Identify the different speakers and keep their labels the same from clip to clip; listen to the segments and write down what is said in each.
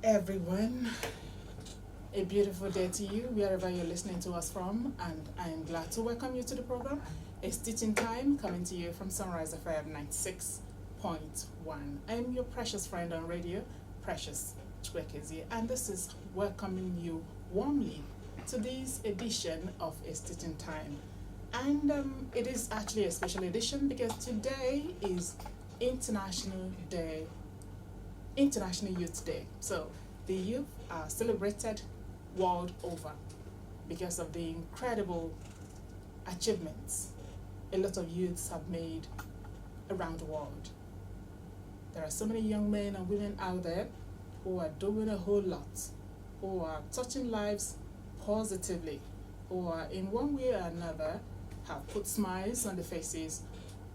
Speaker 1: everyone. A beautiful day to you, wherever you're listening to us from, and I am glad to welcome you to the program. It's teaching time coming to you from Sunrise FM 96.1. I am your precious friend on radio, Precious Chwekezi, and this is welcoming you warmly to this edition of It's Teaching Time. And it is actually a special edition because today is International Day, International Youth Day. So the youth are celebrated world over because of the incredible achievements a lot of youths have made around the world. There are so many young men and women out there who are doing a whole lot, who are touching lives positively, who are in one way or another have put smiles on the faces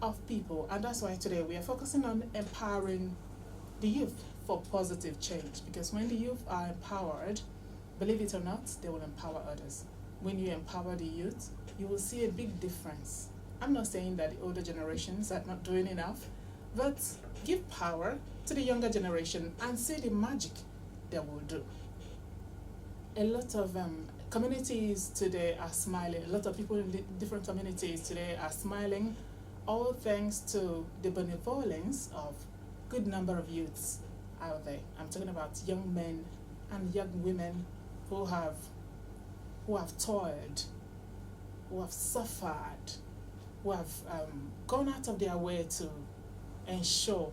Speaker 1: of people. And that's why today we are focusing on empowering the youth for positive change, because when the youth are empowered, believe it or not, they will empower others. When you empower the youth, you will see a big difference. I'm not saying that the older generations are not doing enough, but give power to the younger generation and see the magic they will do. A lot of communities today are smiling. A lot of people in different communities today are smiling, all thanks to the benevolence of good number of youths out there. I'm talking about young men and young women who have toiled, who have suffered, who have gone out of their way to ensure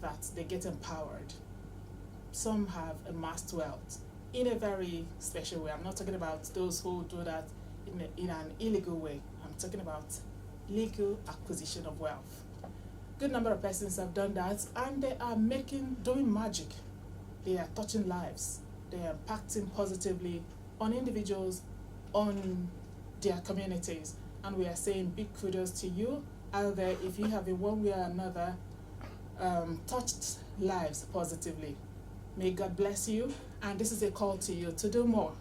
Speaker 1: that they get empowered. Some have amassed wealth in a very special way. I'm not talking about those who do that in an illegal way. I'm talking about legal acquisition of wealth. Good number of persons have done that, and they are doing magic. They are touching lives. They are impacting positively on individuals, on their communities. And we are saying big kudos to you out there if you have in one way or another touched lives positively. May God bless you, and this is a call to you to do more.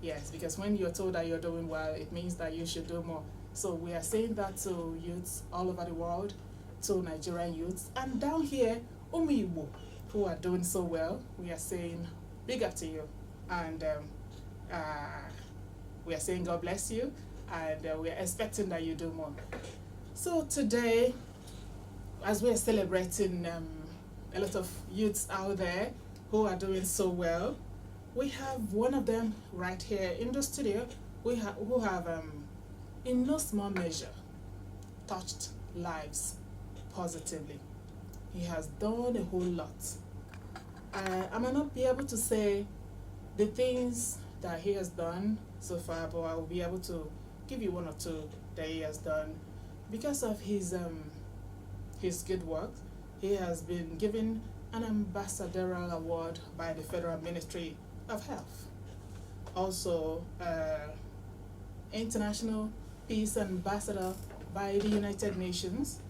Speaker 1: Yes, because when you're told that you're doing well, it means that you should do more. So we are saying that to youths all over the world, to Nigerian youths, and down here, Umibo, who are doing so well. We are saying big up to you, and we are saying God bless you, and we are expecting that you do more. So today, as we are celebrating a lot of youths out there who are doing so well, we have one of them right here in the studio who have in no small measure touched lives positively. He has done a whole lot. I might not be able to say the things that he has done so far, but I will be able to give you one or two that he has done because of his good work. He has been given an ambassadorial award by the Federal Ministry of Health. Also, International Peace Ambassador by the United Nations,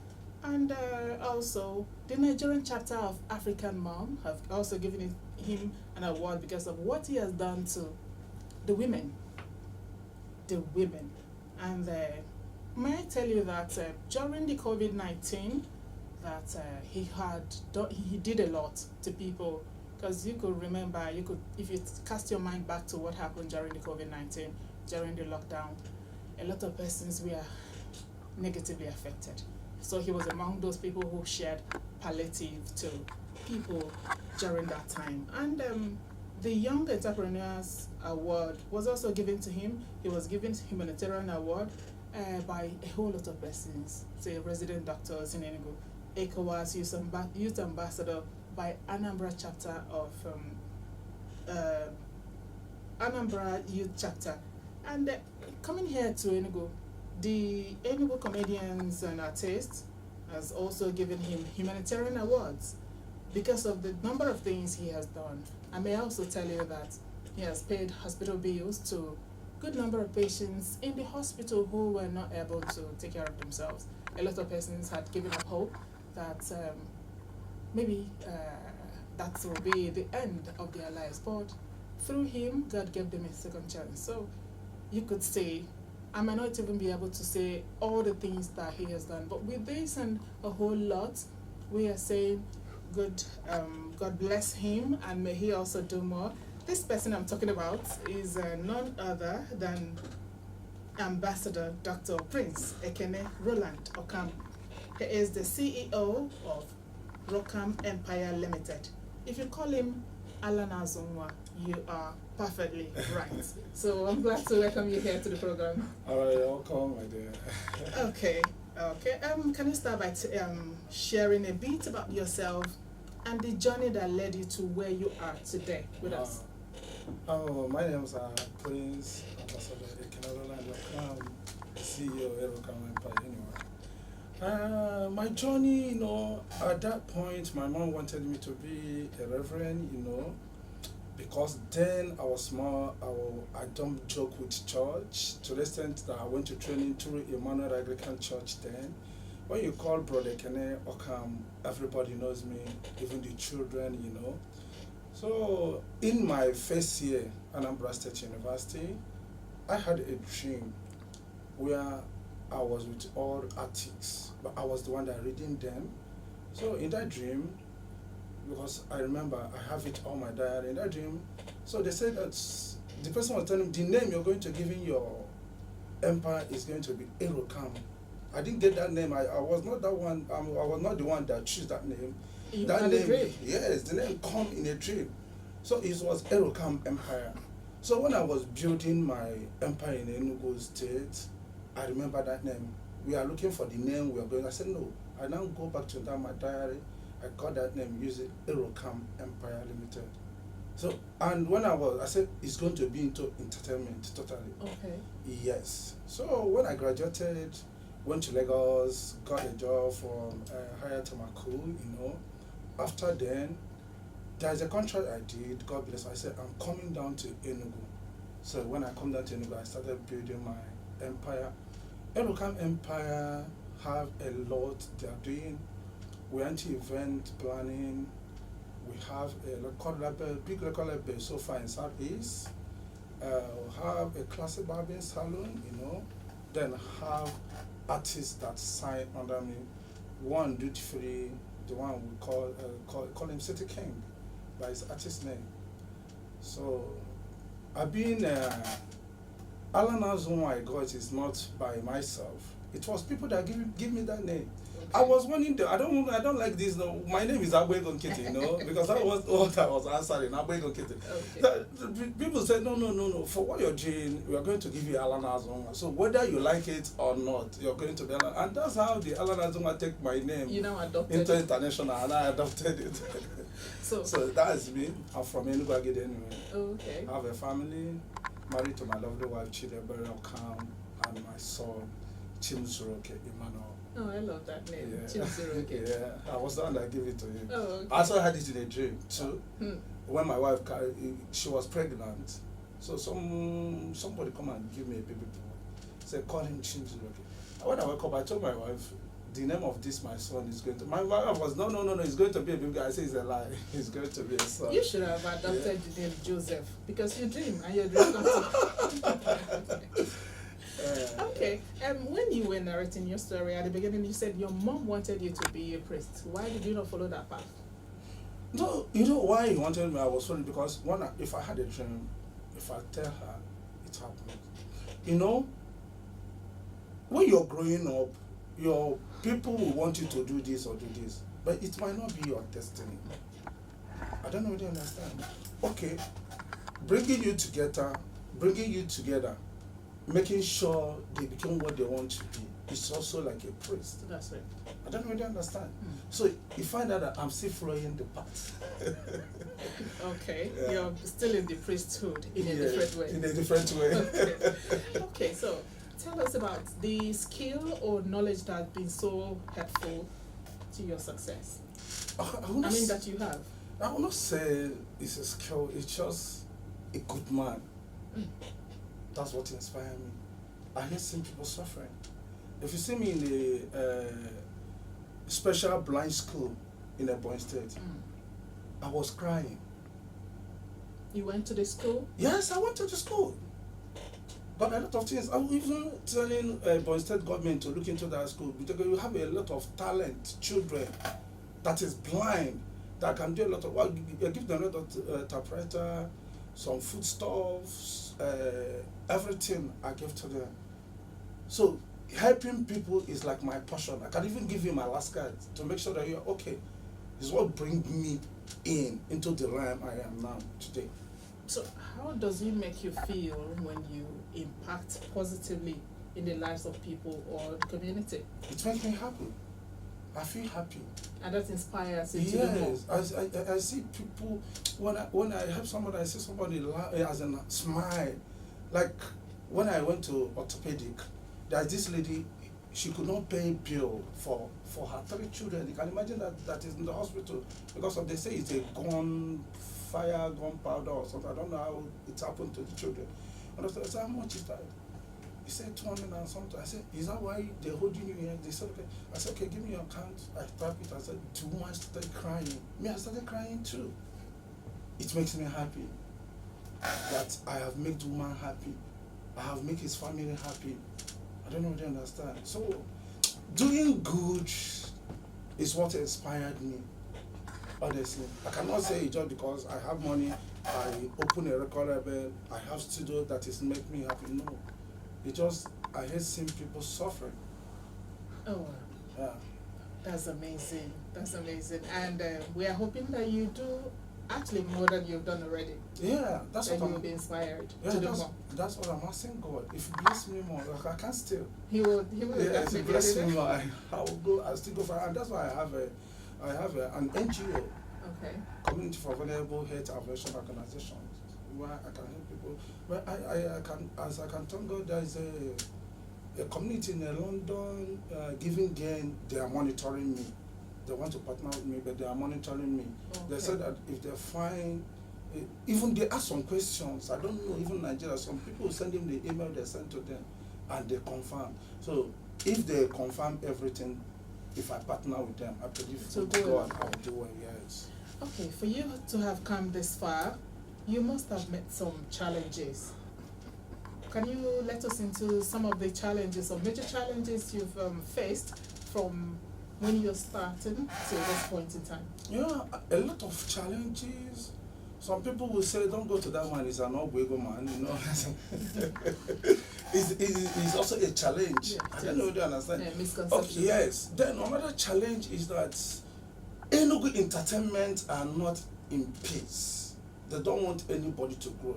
Speaker 1: and also the Nigerian chapter of African Mom have also given him an award because of what he has done to the women. And may I tell you that during the COVID-19, that he did a lot to people, because you could remember, if you cast your mind back to what happened during the COVID-19, during the lockdown, a lot of persons were negatively affected. So he was among those people who shared palliative to people during that time. And the Young Entrepreneurs Award was also given to him. He was given humanitarian award by a whole lot of persons, say resident doctors in Enugu, ECOWAS Youth Ambassador by Anambra chapter of Anambra Youth Chapter. And coming here to Enugu, the Enugu Comedians and Artists has also given him humanitarian awards because of the number of things he has done. I may also tell you that he has paid hospital bills to good number of patients in the hospital who were not able to take care of themselves. A lot of persons had given up hope that maybe that will be the end of their lives, but through him, God gave them a second chance. So you could say, I might not even be able to say all the things that he has done, but with this and a whole lot, we are saying good. God bless him, and may he also do more. This person I'm talking about is none other than Ambassador Dr. Prince Ekene Roland Okam. He is the CEO of Rockham Empire Limited. If you call him Alan Azunwa, you are perfectly right. So I'm glad to welcome you here to the program.
Speaker 2: All right, welcome, my dear.
Speaker 1: Okay. Can you start by sharing a bit about yourself and the journey that led you to where you are today with us?
Speaker 2: My name is Prince Ambassador Ekene Roland Okam, CEO of Rockham Empire. Anyway, my journey, at that point, my mom wanted me to be a reverend, because then I was small. I don't joke with church to the extent that I went to training through Emmanuel Anglican Church then. When you call Brother Kene Okam, everybody knows me, even the children, So in my first year at Anambra State University, I had a dream where I was with all artists, but I was the one that reading them. So in that dream, because I remember I have it on my diary in that dream, so they said that the person was telling me the name you're going to give in your empire is going to be Erokam. I didn't get that name. I was not that one. I was not the one that chose that name.
Speaker 1: You
Speaker 2: that
Speaker 1: had
Speaker 2: name,
Speaker 1: a dream?
Speaker 2: yes, the name come in a dream. So it was Erokam Empire. So when I was building my empire in Enugu State, I remember that name. We are looking for the name we are going. I said no. I now go back to that my diary. I got that name, use it, Erokam Empire Limited. So, and when I said it's going to be into entertainment totally.
Speaker 1: Okay.
Speaker 2: Yes. So when I graduated, went to Lagos, got a job from Higher Tamaku, After then, there's a contract I did, God bless. I said, I'm coming down to Enugu. So when I come down to Enugu, I started building my empire. Erokam Empire have a lot they are doing. We're into event planning. We have a big local label so far in Southeast. We have a classic barbering salon, Then have artists that sign under me. One duty free, the one we call him City King by his artist name. So I've been Alan Azunwa I got is not by myself. It was people that give me that name. I was wanting to, I don't like this, my name is Abwegon Kitty, because that was what I was answering, Abwegon Kitty. Okay. People said, no, for what you're doing, we are going to give you Alan Azunwa. So whether you like it or not, you're going to be Alan. And that's how the Alan Azunwa take my name into international, and I adopted it. So that is me. I'm from Enugu anyway.
Speaker 1: Okay.
Speaker 2: I have a family, married to my lovely wife, Chidebere Okam, and my son, Chimzuroke Emmanuel.
Speaker 1: Oh, I love that name, Chimzuroke.
Speaker 2: Yeah, I was the one that gave it to him.
Speaker 1: Oh, okay.
Speaker 2: I also had it in a dream too. When my wife, she was pregnant, so somebody come and give me a baby boy. Said, call him Chimzuroke. When I woke up, I told my wife, the name of this my son is going to. My wife was no, it's going to be a baby guy. I say it's a lie. It's going to be a son.
Speaker 1: You should have adopted the name Joseph because you dream and your dream comes true. Okay. When you were narrating your story at the beginning, you said your mom wanted you to be a priest. Why did you not follow that path?
Speaker 2: No, why he wanted me? I was sorry because if I had a dream, if I tell her, it happened. When you're growing up, your people will want you to do this or do this, but it might not be your destiny. I don't know whether you understand. Okay, bringing you together, making sure they become what they want to be. It's also like a priest.
Speaker 1: That's right.
Speaker 2: I don't really understand. So you find out that I'm still following the path.
Speaker 1: Okay. Yeah. You're still in the priesthood in a different way.
Speaker 2: In a different way.
Speaker 1: Okay. Okay, so tell us about the skill or knowledge that has been so helpful to your success. That you have.
Speaker 2: I will not say it's a skill, it's just a good man. That's what inspired me. I hate seeing people suffering. If you see me in the special blind school in Ebonyi State, I was crying.
Speaker 1: You went to the school?
Speaker 2: Yes, I went to the school. But a lot of things, I was even telling Ebonyi State government to look into that school because you have a lot of talent, children that is blind. that can do a lot of work. I give them a lot of typewriter, some foodstuffs, everything I give to them. So helping people is like my passion. I can even give you my last card to make sure that you're okay. It's what brings me into the line I am now today.
Speaker 1: So how does it make you feel when you impact positively in the lives of people or the community?
Speaker 2: It makes me happy. I feel happy.
Speaker 1: And that inspires you to do more.
Speaker 2: Yes, I see people, when I help somebody, I see somebody as a smile. Like when I went to orthopedic, there's this lady, she could not pay bill for her 3 children. You can imagine that is in the hospital because of, they say it's a gunpowder or something. I don't know how it happened to the children. And I said, how much is that? He said 200 and something. I said, is that why they're holding you here? They said, okay. I said, okay, give me your account. I type it. I said, the woman started crying. Me, I started crying too. It makes me happy that I have made the woman happy. I have made his family happy. I don't know if they understand. So, doing good is what inspired me, honestly. I cannot say it just because I have money, I open a record label, I have studio that is make me happy. No. It just, I hate seeing people suffering.
Speaker 1: Oh, wow.
Speaker 2: Yeah.
Speaker 1: That's amazing. That's amazing. And we are hoping that you do actually more than you've done already.
Speaker 2: Yeah, that's
Speaker 1: that
Speaker 2: what
Speaker 1: you will
Speaker 2: I'm.
Speaker 1: be inspired
Speaker 2: Yeah,
Speaker 1: to do more.
Speaker 2: that's what I'm asking God. If He bless me more, like I can't still.
Speaker 1: He will
Speaker 2: Yeah, if He
Speaker 1: definitely
Speaker 2: bless
Speaker 1: do
Speaker 2: me
Speaker 1: that.
Speaker 2: more, I will go. I still go for it. And that's why I have an NGO,
Speaker 1: Okay.
Speaker 2: Community for Vulnerable Health Aviation Organization, where I can help people. But I can tell God, there is a community in London, Giving Gain. They are monitoring me. They want to partner with me, but they are monitoring me.
Speaker 1: Okay.
Speaker 2: They said that if they find, even they ask some questions. I don't know, even Nigeria, some people send them the email they send to them, and they confirm. So if they confirm everything, if I partner with them, I believe
Speaker 1: So
Speaker 2: with God, I will do it. Yes.
Speaker 1: Okay, for you to have come this far, you must have met some challenges. Can you let us into some of the challenges or major challenges you've faced from when you're starting to this point in time?
Speaker 2: Yeah, a lot of challenges. Some people will say, don't go to that man, he's an Ogwego man, you know. it's also a challenge.
Speaker 1: Yeah,
Speaker 2: I don't know if you understand.
Speaker 1: Yeah, misconception.
Speaker 2: Okay, yes. Then another challenge is that Enugu Entertainment are not in peace. They don't want anybody to grow.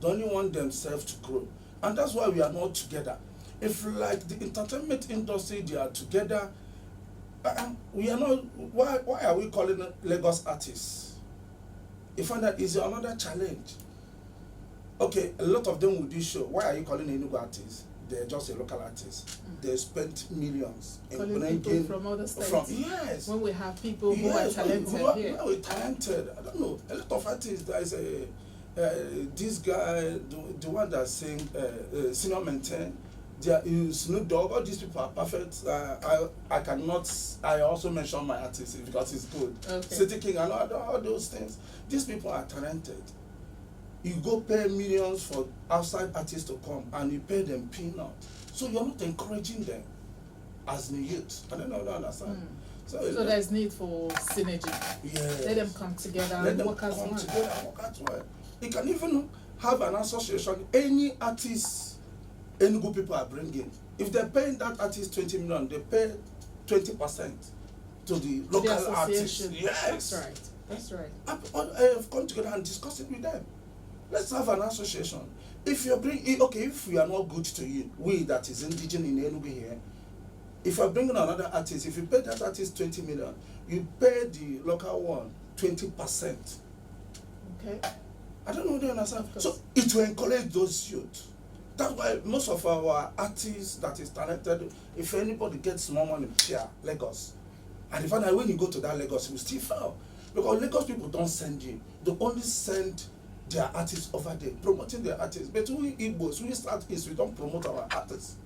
Speaker 2: They only want themselves to grow. And that's why we are not together. If like the entertainment industry, they are together, we are not, why are we calling Lagos artists? You find that is another challenge. Okay, a lot of them will do show. Why are you calling Enugu artists? They're just a local artist. They spent millions in
Speaker 1: Calling people from other states.
Speaker 2: Yes.
Speaker 1: When we have people who are talented here.
Speaker 2: Who are talented. I don't know. A lot of artists. There is this guy, the one that sing Senior Maintain. There is Snoop Dogg. All these people are perfect. I cannot. I also mention my artists because it's good.
Speaker 1: Okay.
Speaker 2: City King and all those things. These people are talented. You go pay millions for outside artists to come and you pay them peanuts. So you're not encouraging them as the youth. I don't know if you understand. So
Speaker 1: there's need for synergy.
Speaker 2: Yes.
Speaker 1: Let them come together
Speaker 2: Let
Speaker 1: and
Speaker 2: them
Speaker 1: work as
Speaker 2: come
Speaker 1: one.
Speaker 2: together and work as one. You can even have an association. Any artist, Enugu people are bringing. If they're paying that artist 20 million, they pay 20% to the local artists. Yes.
Speaker 1: That's right. That's right.
Speaker 2: I've come together and discuss it with them. Let's have an association. If you bring, if we are not good to you, we that is indigenous in Enugu here, if you're bringing another artist, if you pay that artist 20 million, you pay the local one 20%.
Speaker 1: Okay.
Speaker 2: I don't know if you understand. So it will encourage those youth. That's why most of our artists that is talented, if anybody gets more money, Lagos. And if when you go to that Lagos, you will still fail. Because Lagos people don't send you. They only send their artists over there, promoting their artists. But we Igbos, we Southeast, we don't promote our artists.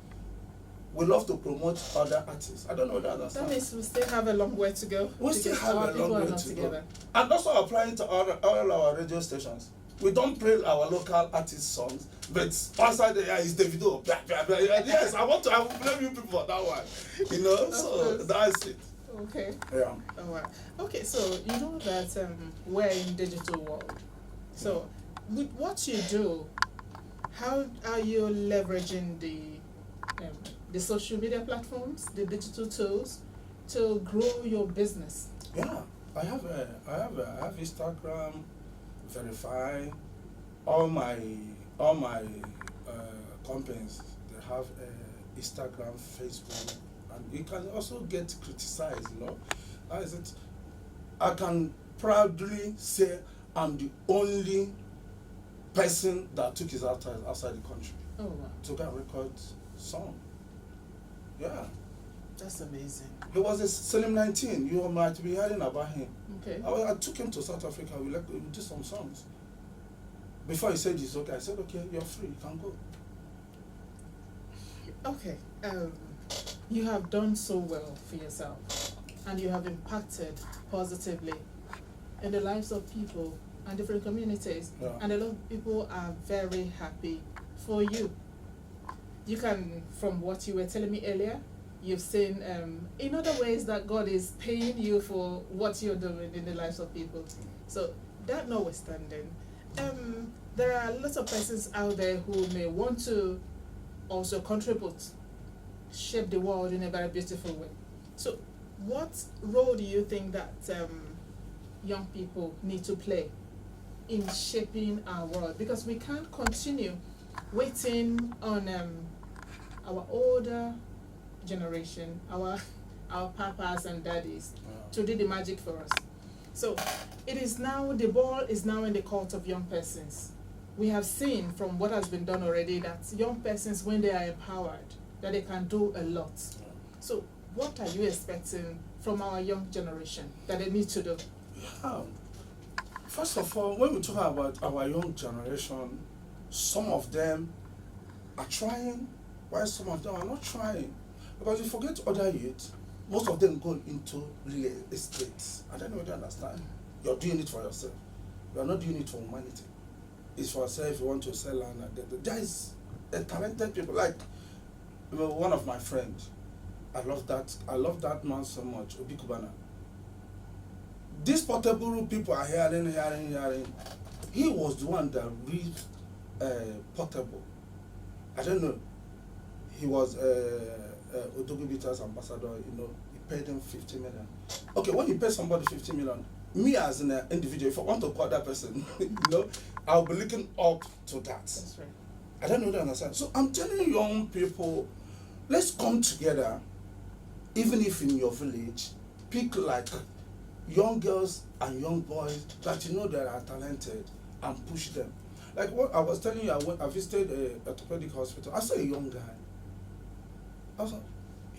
Speaker 2: We love to promote other artists. I don't know that understand.
Speaker 1: That means we still have a long way to go.
Speaker 2: We still have a long way to go. And also applying to all our radio stations. We don't play our local artist songs, but outside there is Davido. Yes, I will blame you people for that one. You know, so that's it.
Speaker 1: Okay.
Speaker 2: Yeah.
Speaker 1: Oh, wow. Okay, so you know that we're in digital world. So with what you do, how are you leveraging the social media platforms, the digital tools, to grow your business?
Speaker 2: Yeah. I have Instagram, Verify, all my companies, they have Instagram, Facebook, and you can also get criticized, you know. How is it? I can proudly say I'm the only person that took his outside the country
Speaker 1: Oh, wow.
Speaker 2: to go and record song. Yeah.
Speaker 1: That's amazing.
Speaker 2: He was a Salim 19. You might be hearing about him.
Speaker 1: Okay.
Speaker 2: I took him to South Africa. We do some songs. Before he said it's okay, I said, okay, you're free, you can go.
Speaker 1: Okay. You have done so well for yourself, and you have impacted positively in the lives of people and different communities.
Speaker 2: Yeah.
Speaker 1: And a lot of people are very happy for you. You can, from what you were telling me earlier, you've seen in other ways that God is paying you for what you're doing in the lives of people. So that notwithstanding, there are lots of persons out there who may want to also contribute, shape the world in a very beautiful way. So what role do you think that young people need to play in shaping our world? Because we can't continue waiting on our older generation, our papas and daddies, to do the magic for us. So it is now, the ball is now in the court of young persons. We have seen from what has been done already that young persons, when they are empowered, that they can do a lot. So what are you expecting from our young generation that they need to do?
Speaker 2: Yeah. First of all, when we talk about our young generation, some of them are trying, while some of them are not trying. Because you forget other youth, most of them go into real estate. I don't know if you understand. You're doing it for yourself. You're not doing it for humanity. It's for yourself. If you want to sell land, there is a talented people. Like one of my friends, I love that man so much, Obi Kubana. These portable people are hearing. He was the one that read portable. I don't know. He was Odogu Bitters ambassador. You know, he paid him 50 million. Okay, when you pay somebody 50 million, me as an individual, if I want to call that person, you know, I'll be looking up to that.
Speaker 1: That's right.
Speaker 2: I don't know that understand. So I'm telling young people, let's come together. Even if in your village, pick like young girls and young boys that you know that are talented and push them. Like what I was telling you, I visited a orthopedic hospital. I saw a young guy.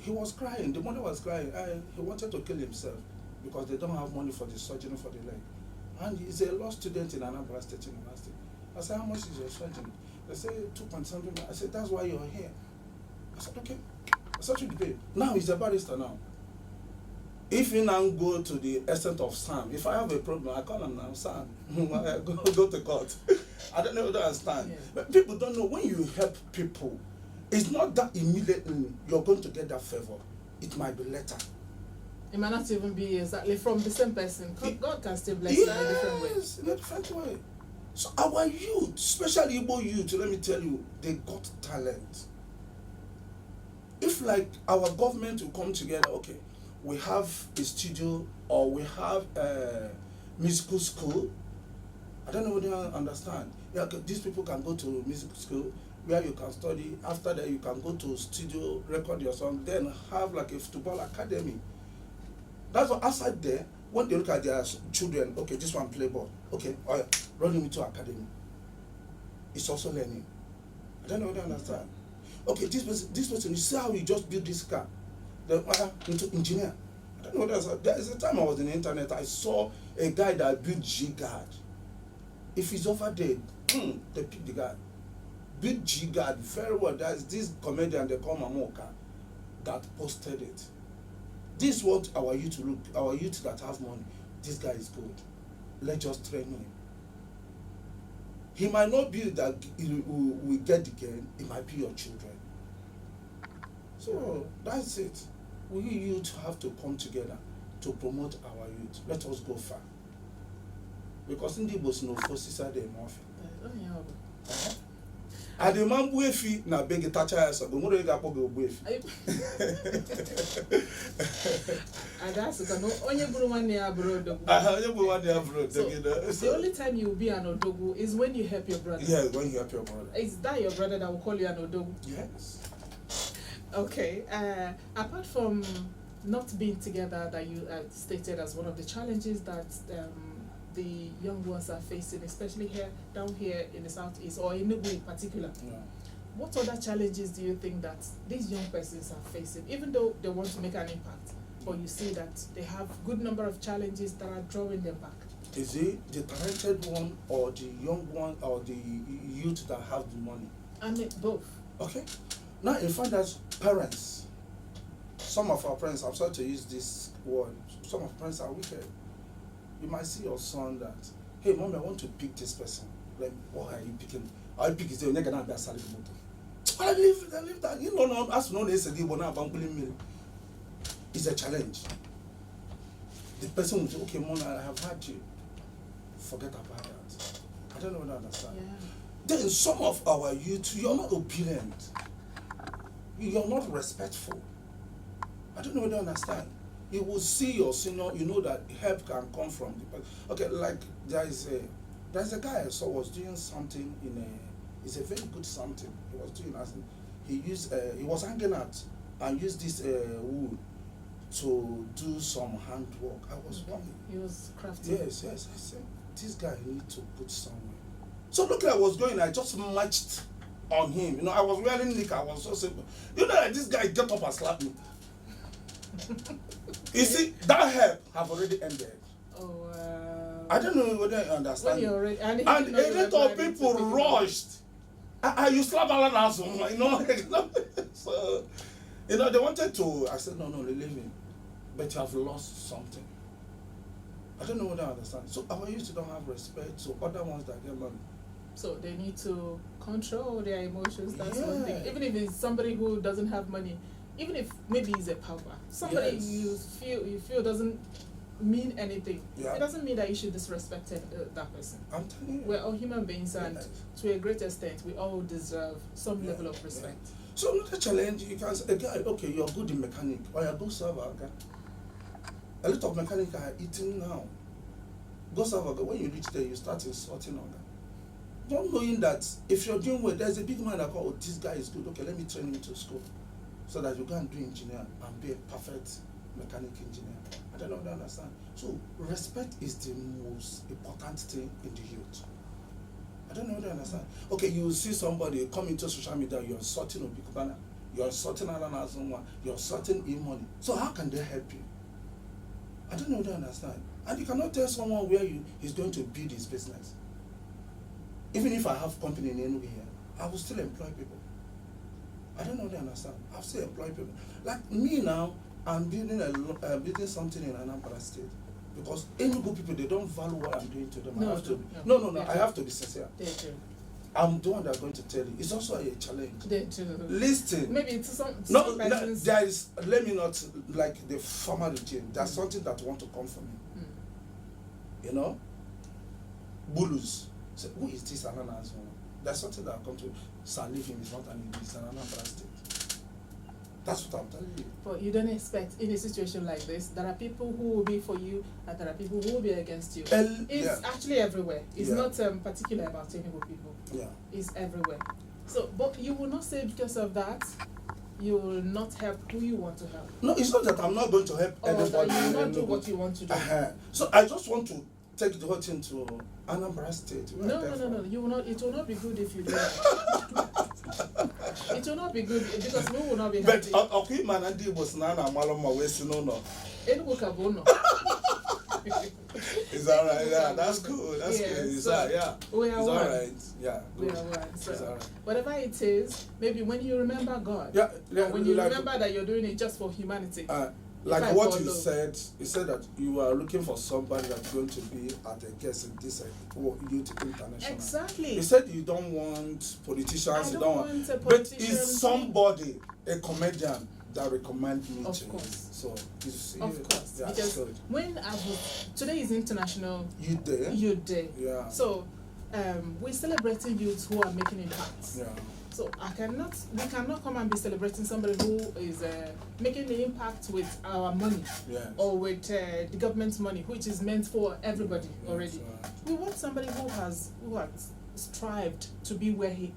Speaker 2: He was crying. The mother was crying. He wanted to kill himself because they don't have money for the surgery for the leg. And he's a law student in Anambra State University. I said, how much is your surgery? They say 2.something. I said, that's why you're here. I said, okay. I said, you debate. Now he's a barrister now. If you now go to the extent of Sam, if I have a problem, I call him now, Sam, go to court. I don't know what I understand.
Speaker 1: Yeah.
Speaker 2: But people don't know when you help people, it's not that immediately you're going to get that favor. It might be later.
Speaker 1: It might not even be exactly from the same person. God can still bless you in a different way.
Speaker 2: Yes, in a different way. So our youth, especially Igbo youth, let me tell you, they got talent. If like our government will come together, okay, we have a studio or we have a musical school. I don't know whether you understand. Yeah, these people can go to music school where you can study. After that, you can go to studio, record your song, then have like a football academy. That's what outside there, when they look at their children, okay, this one play ball. Okay, oh yeah, run him into academy. It's also learning. I don't know whether you understand. Okay, this person, you see how he just built this car. Then into engineer. I don't know what else. There is a time I was in the internet, I saw a guy that built G-Guard. If he's over there, they pick the guy. Built G-Guard very well. There's this comedian they call Mamoka that posted it. This is what our youth look, our youth that have money. This guy is good. Let's just train him. He might not be that we get the gain, it might be your children. So that's it. We youth have to come together to promote our youth. Let us go far. Because in the Igbos no forces are there more. And the man buefi na beg tacha so go mo dey gapo go buefi.
Speaker 1: And that's no onye buru one near abroad.
Speaker 2: Onye buru one near abroad.
Speaker 1: The only time you will be an odogu is when you help your brother.
Speaker 2: Yeah, when you help your brother.
Speaker 1: Is that your brother that will call you an odogu?
Speaker 2: Yes.
Speaker 1: Okay. Apart from not being together, that you stated as one of the challenges that the young ones are facing, especially down here in the southeast or in Enugu in particular.
Speaker 2: Yeah.
Speaker 1: What other challenges do you think that these young persons are facing, even though they want to make an impact, but you see that they have good number of challenges that are drawing them back?
Speaker 2: Is it the talented one or the young one or the youth that have the money?
Speaker 1: I mean both.
Speaker 2: Okay. Now in fact as parents, some of our parents, I'm sorry to use this word, some of our parents are wicked. You might see your son that, hey mom, I want to pick this person. Like, what are you picking? I pick his name, you're gonna be a salary motor. I leave that. You know, no, as no is a deal, but now I'm it's a challenge. The person will say, okay, mom, I have had you. Forget about that. I don't know what I understand.
Speaker 1: Yeah.
Speaker 2: Then some of our youth, you're not obedient. You're not respectful. I don't know what I understand. You will see your senior, you know that help can come from the person. Okay, like there's a guy I saw was doing something it's a very good something. He was doing as he was hanging out and used this wood to do some handwork. I was wondering.
Speaker 1: He was crafting.
Speaker 2: Yes. I said, this guy need to put somewhere. So look, I was going, I just matched on him. You know, I was wearing knicker, I was so simple. You know that this guy get up and slap me. You see, that help have already ended.
Speaker 1: Oh,
Speaker 2: I don't know whether you understand.
Speaker 1: And
Speaker 2: a lot of people rushed. You slap Alan as you know. So, you know, they wanted to. I said, no, leave him. But you have lost something. I don't know what I understand. So our youth don't have respect. So other ones that get money.
Speaker 1: So they need to control their emotions. That's
Speaker 2: Yeah.
Speaker 1: one thing. Even if it's somebody who doesn't have money, even if maybe he's a pauper, somebody
Speaker 2: Yes.
Speaker 1: you feel doesn't mean anything.
Speaker 2: Yeah.
Speaker 1: It doesn't mean that you should disrespect that person.
Speaker 2: I'm telling you.
Speaker 1: We're all human beings, and
Speaker 2: Yes.
Speaker 1: to a great extent, we all deserve some level of respect.
Speaker 2: So another challenge, you can say, a guy, okay, you're good in mechanic, or you're good server, okay? A lot of mechanics are eating now. Go server, when you reach there, you start insulting on them. Not knowing that if you're doing well, there's a big man that call, oh, this guy is good, okay, let me train him to school. So that you go and do engineer and be a perfect mechanic engineer. I don't know if you understand. So respect is the most important thing in the youth. I don't know if you understand. Okay, you see somebody come into social media, you're insulting Obikubana, you're insulting Alan Azumwa, you're insulting E-Money. So how can they help you? I don't know if you understand. And you cannot tell someone where he's going to build his business. Even if I have company in Enugu here, I will still employ people. I don't know if you understand. I'll still employ people. Like me now, I'm building something in Anambra State. Because Enugu people, they don't value what I'm doing to them.
Speaker 1: No,
Speaker 2: I have to be sincere.
Speaker 1: They do.
Speaker 2: I'm the one that's going to tell you. It's also a challenge.
Speaker 1: They do.
Speaker 2: Listen.
Speaker 1: Maybe to some persons.
Speaker 2: There is, let me not, like the former regime, there's something that want to come from me. You know? Bulus. So, who is this Ananas? There's something that come to leave him is not an English, it's an Anambra State. That's what I'm telling you.
Speaker 1: But you don't expect in a situation like this, there are people who will be for you and there are people who will be against you. It's actually everywhere. It's not particular about Enugu people.
Speaker 2: Yeah.
Speaker 1: It's everywhere. So, but you will not say because of that, you will not help who you want to help.
Speaker 2: No, it's not that I'm not going to help anybody.
Speaker 1: Or that you will not do what you want to do.
Speaker 2: So I just want to take the whole thing to Anambra State.
Speaker 1: No. You will not. It will not be good if you do that. It will not be good because we will not be happy.
Speaker 2: But okay, man, and it was Nana Maloma West, no.
Speaker 1: Enugu Kabono.
Speaker 2: Is that right? Yeah, that's cool. That's good. It's
Speaker 1: so we are
Speaker 2: it's
Speaker 1: one.
Speaker 2: all right. Yeah.
Speaker 1: We are one. So
Speaker 2: it's all right.
Speaker 1: whatever it is, maybe when you remember God, when you remember that you're doing it just for humanity.
Speaker 2: Like what you said that you are looking for somebody that's going to be at a guest in this Youth International.
Speaker 1: Exactly.
Speaker 2: You said you don't want politicians.
Speaker 1: I don't want a
Speaker 2: But
Speaker 1: politician.
Speaker 2: is somebody a comedian that recommend me
Speaker 1: Of
Speaker 2: to
Speaker 1: course.
Speaker 2: you. So you see,
Speaker 1: Of course,
Speaker 2: yeah,
Speaker 1: because
Speaker 2: so
Speaker 1: when I was, today is International
Speaker 2: you there?
Speaker 1: Youth Day.
Speaker 2: Yeah.
Speaker 1: So we're celebrating youths who are making impacts.
Speaker 2: Yeah.
Speaker 1: So we cannot come and be celebrating somebody who is making the impact with our money
Speaker 2: Yes.
Speaker 1: or with the government's money, which is meant for everybody
Speaker 2: Yes,
Speaker 1: already.
Speaker 2: right.
Speaker 1: We want somebody who has strived to be where he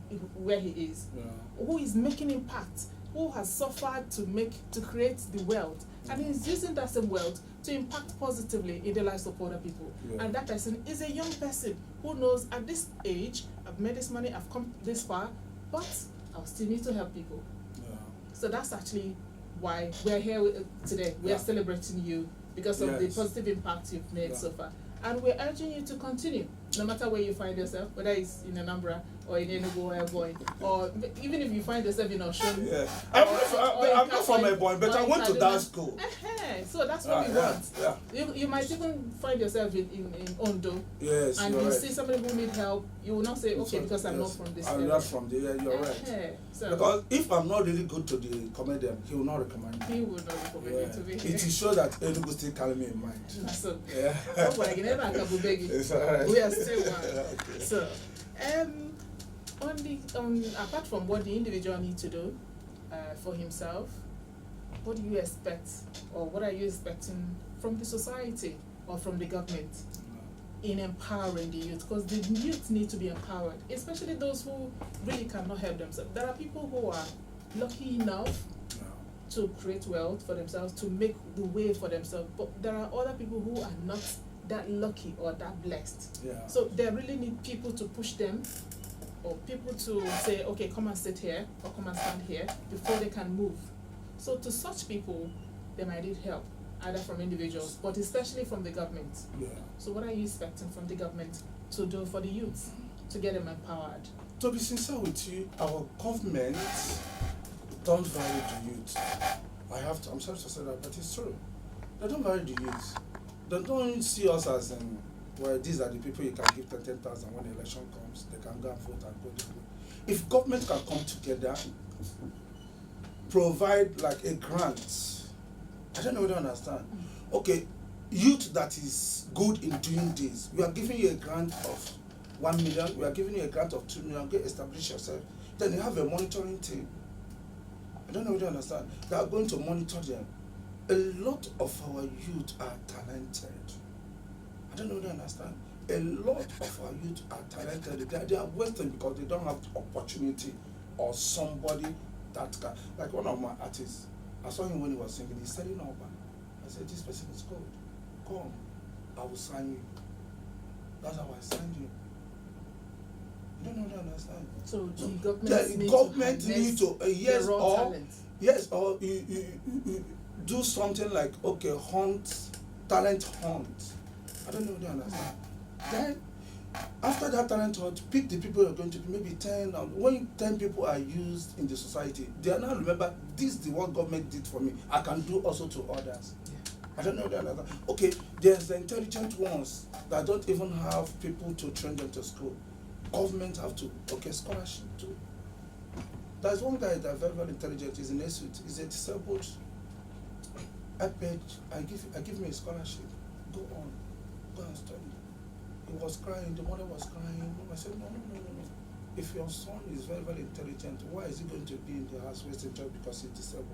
Speaker 1: is,
Speaker 2: Yeah.
Speaker 1: who is making impact, who has suffered to create the wealth, and is using that same wealth to impact positively in the lives of other people.
Speaker 2: Yeah.
Speaker 1: And that person is a young person who knows at this age, I've made this money, I've come this far, but I still need to help people.
Speaker 2: Yeah.
Speaker 1: So that's actually why we're here today. We
Speaker 2: Yeah.
Speaker 1: are celebrating you because of the
Speaker 2: Yes.
Speaker 1: positive impact you've made
Speaker 2: Yeah.
Speaker 1: so far. And we're urging you to continue, no matter where you find yourself, whether it's in Anambra or in Enugu or Ebonyi, or even if you find yourself in Osun.
Speaker 2: Yeah. I'm not from Ebonyi, but I went to that school.
Speaker 1: So that's what we want.
Speaker 2: Yeah.
Speaker 1: You might even find yourself in Ondo,
Speaker 2: Yes,
Speaker 1: and
Speaker 2: you're
Speaker 1: you
Speaker 2: right.
Speaker 1: see somebody who need help. You will not say, okay,
Speaker 2: So,
Speaker 1: because I'm not
Speaker 2: yes,
Speaker 1: from this
Speaker 2: I'm
Speaker 1: area.
Speaker 2: not from there, you're right.
Speaker 1: So
Speaker 2: Because if I'm not really good to the comedian, he will not recommend me.
Speaker 1: he would not recommend you to be
Speaker 2: Yeah.
Speaker 1: here.
Speaker 2: It is sure that Enugu still carry me in mind.
Speaker 1: So,
Speaker 2: Yeah.
Speaker 1: oh, but I can never Kabubegi.
Speaker 2: It's alright.
Speaker 1: We are still one.
Speaker 2: Okay.
Speaker 1: So, apart from what the individual needs to do for himself, what do you expect, or what are you expecting from the society or from the government in empowering the youth? Because the youth need to be empowered, especially those who really cannot help themselves. There are people who are lucky enough to create wealth for themselves, to make the way for themselves, but there are other people who are not that lucky or that blessed.
Speaker 2: Yeah.
Speaker 1: So they really need people to push them, or people to say, okay, come and sit here or come and stand here before they can move. So to such people, they might need help, either from individuals, but especially from the government.
Speaker 2: Yeah.
Speaker 1: So what are you expecting from the government to do for the youth, to get them empowered?
Speaker 2: To be sincere with you, our government don't value the youth. I'm sorry to say that, but it's true. They don't value the youth. They don't see us as well, these are the people you can give 10,000 when the election comes. They can go and vote and go this way. If government can come together, provide like a grant. I don't know whether you understand. Okay, youth that is good in doing this, we are giving you a grant of 1 million, we are giving you a grant of 2 million, get establish yourself. Then you have a monitoring team. I don't know whether you understand. They are going to monitor them. A lot of our youth are talented. I don't know whether you understand. A lot of our youth are talented. They are wasting because they don't have the opportunity or somebody that can. Like one of my artists, I saw him when he was singing. He's selling Oba. I said, this person is good. Come, I will sign you. That's how I signed you. You don't know what I understand.
Speaker 1: So the
Speaker 2: The
Speaker 1: government
Speaker 2: need to yes,
Speaker 1: raw
Speaker 2: or
Speaker 1: talent.
Speaker 2: yes, or you do something like, okay, talent hunt. I don't know what you understand. Then after that talent hunt, pick the people you're going to be, maybe 10. When 10 people are used in the society, they are now remember this is the what government did for me. I can do also to others.
Speaker 1: Yeah.
Speaker 2: I don't know what you understand. Okay, there's the intelligent ones that don't even have people to train them to school. Government have to, scholarship too. There's one guy that's very, very intelligent, he's in Esut, he's a disabled. I give me a scholarship. Go and study. He was crying, the mother was crying. I said, no. If your son is very, very intelligent, why is he going to be in the house wasting time because he's disabled?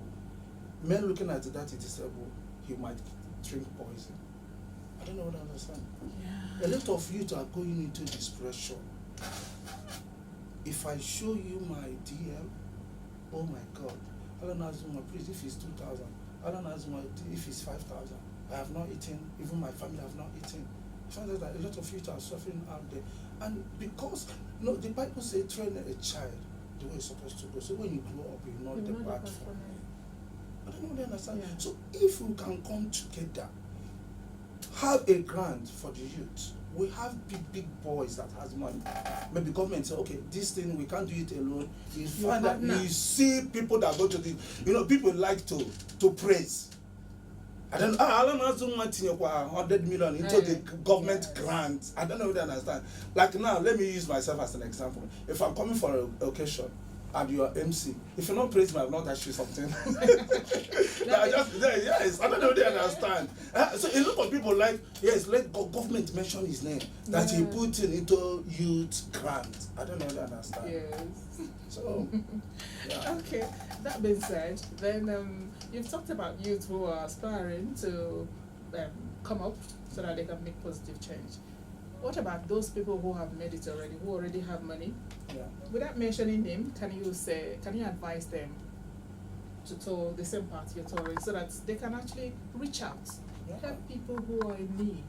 Speaker 2: Men looking at that he's disabled, he might drink poison. I don't know what I understand.
Speaker 1: Yeah.
Speaker 2: A lot of youth are going into depression. If I show you my DM, oh my God, Alan Azuma, please, if it's 2,000, Alan Azuma, if it's 5,000, I have not eaten, even my family have not eaten. I find out that a lot of youth are suffering out there. And because, the Bible says, train a child the way it's supposed to go. So when you grow up, you not depart from it. I don't know what I understand.
Speaker 1: Yeah.
Speaker 2: So if we can come together, have a grant for the youth. We have big boys that has money. Maybe government say, okay, this thing we can't do it alone. You find that you see people that go to the, people like to praise. I don't know 100 million into the government grant. I don't know what I understand. Like now, let me use myself as an example. If I'm coming for an occasion, and you are MC. If you not praise me, I'll not ask you something. Yes, I don't know they understand. So a lot of people like, yes, let government mention his name, that he put in into youth grant. I don't know they understand.
Speaker 1: Yes.
Speaker 2: So, yeah.
Speaker 1: Okay, that being said, then you've talked about youth who are aspiring to come up so that they can make positive change. What about those people who have made it already, who already have money?
Speaker 2: Yeah.
Speaker 1: Without mentioning them, can you advise them to tour the same path you're touring so that they can actually reach out, help people who are in need?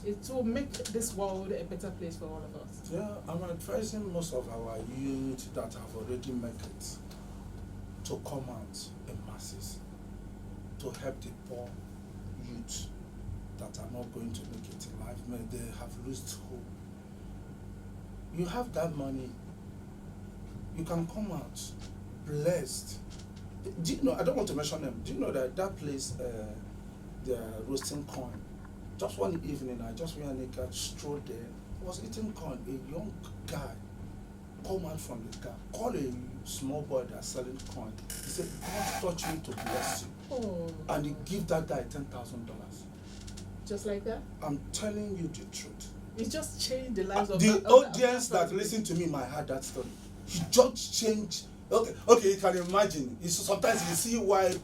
Speaker 1: It will make this world a better place for all of us.
Speaker 2: Yeah, I'm advising most of our youth that have already made it to come out in masses to help the poor youth that are not going to make it in life. Maybe they have lost hope. You have that money, you can come out blessed. Do you know, I don't want to mention them, do you know that place, they're roasting corn? Just one evening, I just went and I strolled there, was eating corn. A young guy come out from the car, called a small boy that's selling corn. He said, God touched me to bless you.
Speaker 1: Oh.
Speaker 2: And he give that guy $10,000.
Speaker 1: Just like that?
Speaker 2: I'm telling you the truth.
Speaker 1: It just changed the lives of
Speaker 2: the audience that listen to me might heard that story. He just changed. Okay, you can imagine. Sometimes you see why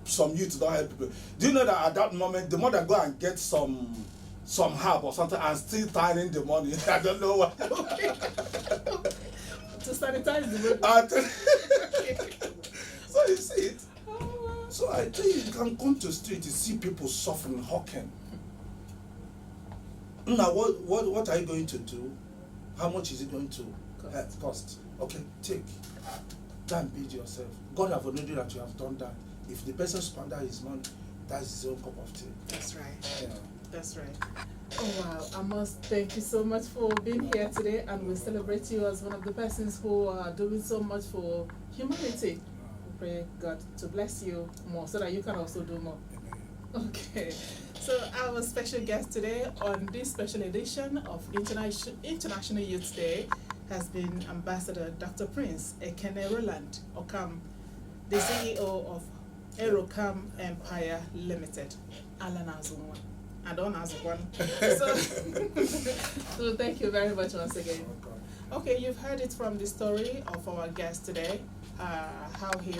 Speaker 2: some youth don't help people. Do you know that at that moment, the mother go and get some herb or something and still tying the money? I don't know why.
Speaker 1: To sanitize the road.
Speaker 2: So you see it.
Speaker 1: Oh, wow.
Speaker 2: So I tell you can come to the street to see people suffering, hawking. Now, what are you going to do? How much is it going to cost? Okay, take. Go and build yourself. God have already that you have done that. If the person squander his money, that's his own cup of tea.
Speaker 1: That's right.
Speaker 2: Yeah.
Speaker 1: That's right. Oh wow, I must thank you so much for being here today, and we celebrate you as one of the persons who are doing so much for humanity. We pray God to bless you more so that you can also do more. Okay, so our special guest today on this special edition of International Youth Day has been Ambassador Dr. Prince Ekene Roland Okam, the CEO of Aerocam Empire Limited, Alan Azunwa. And on as one. So thank you very much once again. Okay, you've heard it from the story of our guest today, how he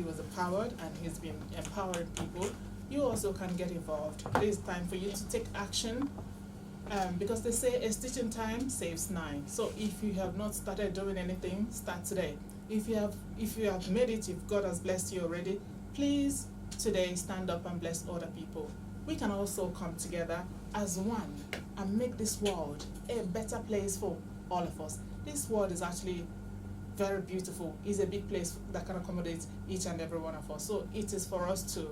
Speaker 1: was empowered and he's been empowering people. You also can get involved. It is time for you to take action, because they say a stitch in time saves 9. So if you have not started doing anything, start today. If you have made it, if God has blessed you already, please today stand up and bless other people. We can also come together as one and make this world a better place for all of us. This world is actually very beautiful. It's a big place that can accommodate each and every one of us. So it is for us to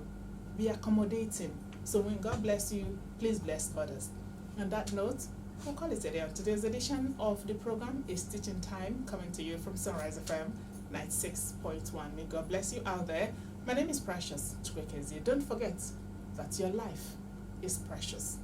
Speaker 1: be accommodating. So when God bless you, please bless others. On that note, we'll call it a day. Today's edition of the program is Teaching Time, coming to you from Sunrise FM 96.1. May God bless you out there. My name is Precious Chukwekezie. Don't forget that your life is precious.